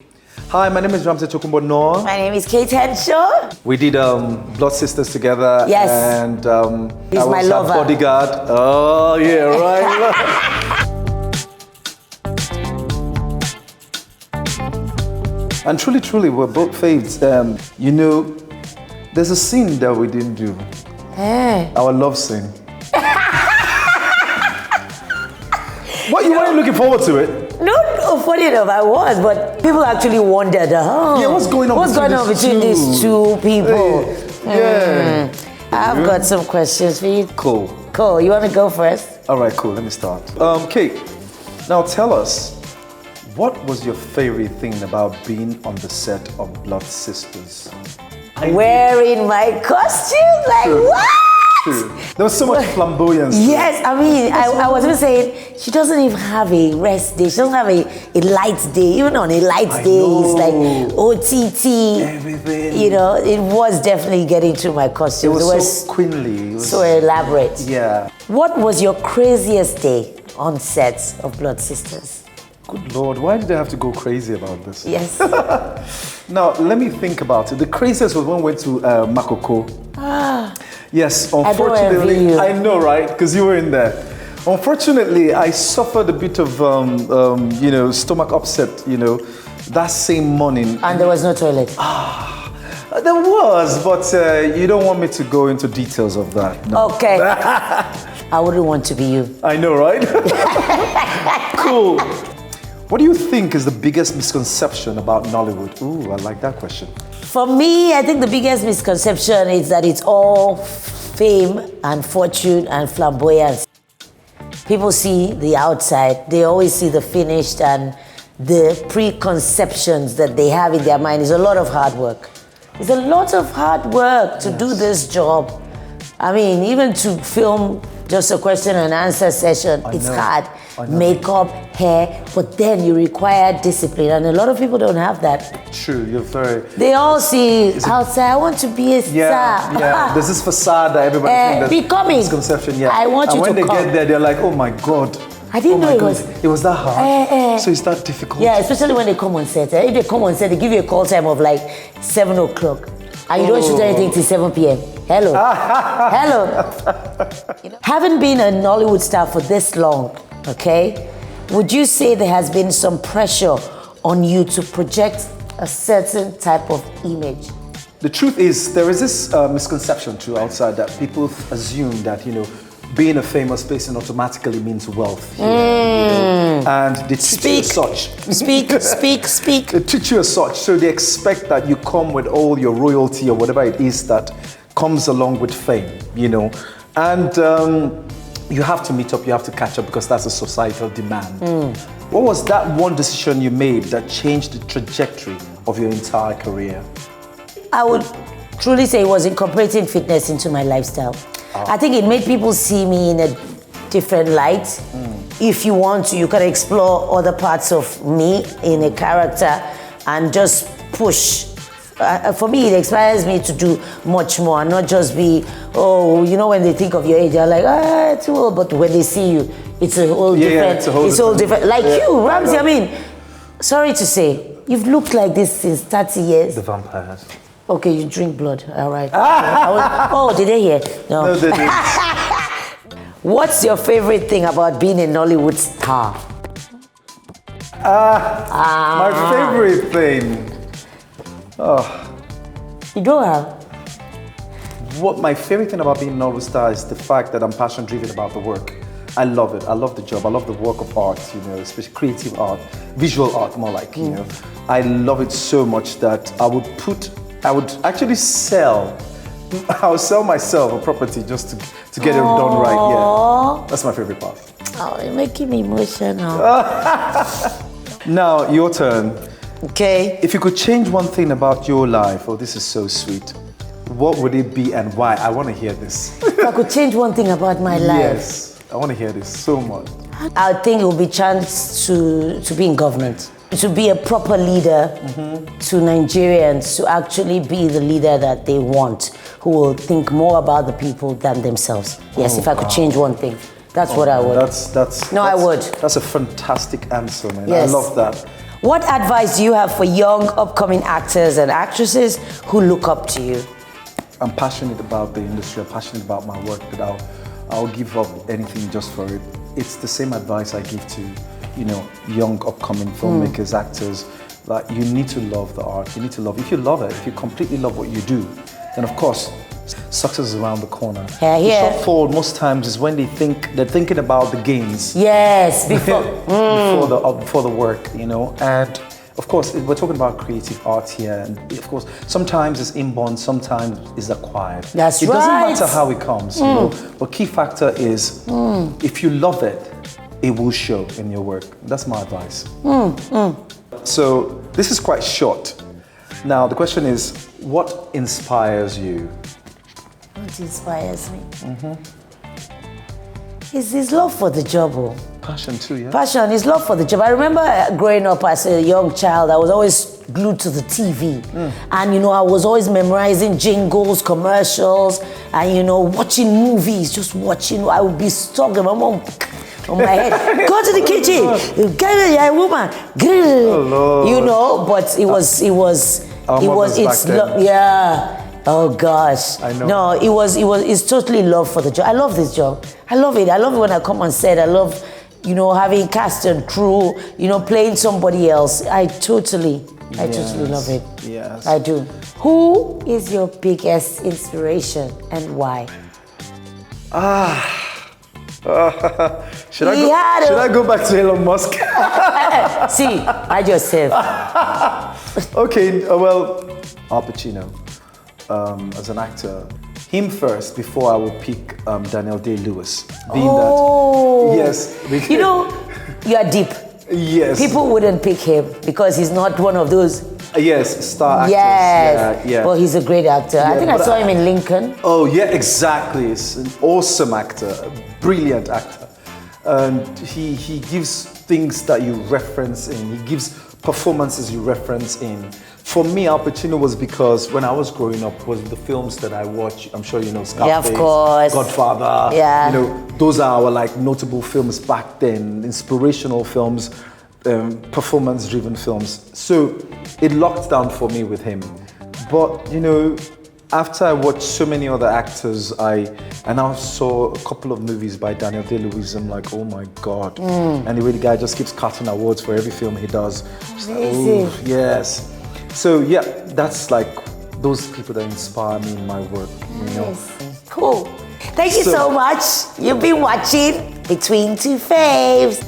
Hi, my name is Ramsey Tokumbo Noor. My name is Kate Henshaw. We did Blood Sisters together. Yes. And He's my lover. Bodyguard. Oh, yeah, right. And truly, we're both faves. You know, there's a scene that we didn't do. Hey. Our love scene. What, you weren't looking forward to it? No, funny enough, I was, but people actually wondered, what's going on between these two people? Yeah. I've got some questions for you. Cool. You want to go first? All right, cool. Let me start. Kate, now tell us, what was your favorite thing about being on the set of Blood Sisters? Wearing my costume, like what? True. There was so much flamboyance. Yes, I mean, I was even saying, she doesn't even have a rest day. She doesn't have a light day. Even on a light day, it's like OTT. Everything. You know, it was definitely getting through my costume. It was so queenly. It was so elaborate. Yeah. What was your craziest day on set of Blood Sisters? Good Lord, why did I have to go crazy about this? Yes. Now, let me think about it. The craziest was when we went to Makoko. Yes, unfortunately. I know, right? Because you were in there. Unfortunately, I suffered a bit of, stomach upset, that same morning. And there was no toilet? There was, but you don't want me to go into details of that. No. Okay. I wouldn't want to be you. I know, right? Cool. What do you think is the biggest misconception about Nollywood? Ooh, I like that question. For me, I think the biggest misconception is that it's all fame and fortune and flamboyance. People see the outside, they always see the finished, and the preconceptions that they have in their mind is a lot of hard work. It's a lot of hard work to do this job. I mean, even to film just a question and answer session, it's hard. Makeup, hair, but then you require discipline, and a lot of people don't have that. True, you're very... They all see outside, I want to be a star. Yeah, there's this facade that everybody thinks that's becoming. Misconception, yeah. I want you to come. And when they get there, they're like, oh my God. I didn't know it was that hard. So it's that difficult. Yeah, especially when they come on set. If they come on set, they give you a call time of like 7 o'clock. And you don't shoot anything till 7 p.m. Hello. Hello. Having been a Nollywood star for this long, okay, would you say there has been some pressure on you to project a certain type of image? The truth is, there is this misconception too outside that people assume that, being a famous person automatically means wealth. And they treat you as such. Speak. They treat you as such, so they expect that you come with all your royalty or whatever it is that comes along with fame, And you have to meet up, you have to catch up because that's a societal demand. What was that one decision you made that changed the trajectory of your entire career? I would truly say it was incorporating fitness into my lifestyle. I think it made people see me in a different light. If you want to, you can explore other parts of me in a character and just push. For me, it inspires me to do much more, not just be, when they think of your age, they're like, too old. But when they see you, it's a whole different. It's all different. Like you, Ramsey, I mean, sorry to say, you've looked like this since 30 years. The vampires. Okay, you drink blood, all right. Did they hear? No, they didn't. What's your favorite thing about being a Nollywood star? My favorite thing. You don't have? What my favorite thing about being a Nollywood star is the fact that I'm passion-driven about the work. I love it. I love the job. I love the work of art, especially creative art, visual art more like, I love it so much that I would actually I'll sell myself a property just to get it done right. Yeah, that's my favorite part. Oh, you're making me emotional. Now, your turn. Okay. If you could change one thing about your life, this is so sweet, what would it be and why? I want to hear this. If I could change one thing about my life. Yes, I want to hear this so much. I think it would be a chance to be in government. To be a proper leader to Nigerians, to actually be the leader that they want, who will think more about the people than themselves. Yes, if I could change one thing, that's what I would. I would. That's a fantastic answer, man. Yes. I love that. What advice do you have for young upcoming actors and actresses who look up to you? I'm passionate about the industry. I'm passionate about my work, that I'll give up anything just for it. It's the same advice I give to, young upcoming filmmakers, actors. Like, you need to love the art. You need to love. If you love it, if you completely love what you do, then of course, success is around the corner. Yeah. The shortfall most times is when they're thinking about the gains. Yes, before the work, and of course we're talking about creative art here, and of course sometimes it's inborn, sometimes it's acquired. That's it right. doesn't matter how it comes, but key factor is if you love it, it will show in your work. That's my advice. So this is quite short. Now the question is, what inspires you? What inspires me? Is his love for the job. Passion too, yeah? Passion is love for the job. I remember growing up as a young child, I was always glued to the TV. And I was always memorizing jingles, commercials, and watching movies, just watching. I would be stuck with my mom on my head. Go to the kitchen, get a woman, but yeah. Oh gosh. I know. No, it's totally love for the job. I love this job. I love it. I love it when I come on set. I love, having cast and crew, playing somebody else. I totally love it. Yes. I do. Who is your biggest inspiration and why? Should I go back to Elon Musk? See, I just said. Okay, well, Al Pacino. As an actor, him first before I would pick Daniel Day-Lewis. Yes. Because, you are deep. Yes. People wouldn't pick him because he's not one of those. Yes, star actors. Yes. Yeah. Well, he's a great actor. I think I saw him in Lincoln. Oh yeah, exactly. He's an awesome actor, a brilliant actor, and he gives things that you reference in. He gives performances you reference in. For me, Al Pacino was because when I was growing up, was the films that I watched. I'm sure you know Scarface, yeah, of course. Godfather. Yeah. Those are our notable films back then, inspirational films, performance-driven films. So it locked down for me with him. But after I watched so many other actors, I now saw a couple of movies by Daniel Day-Lewis. I'm like, oh my God. And the way the guy just keeps cutting awards for every film he does. Amazing. Yes. So yeah, that's those people that inspire me in my work. Yes. Cool. Thank you so much. You've been watching Between Two Faves.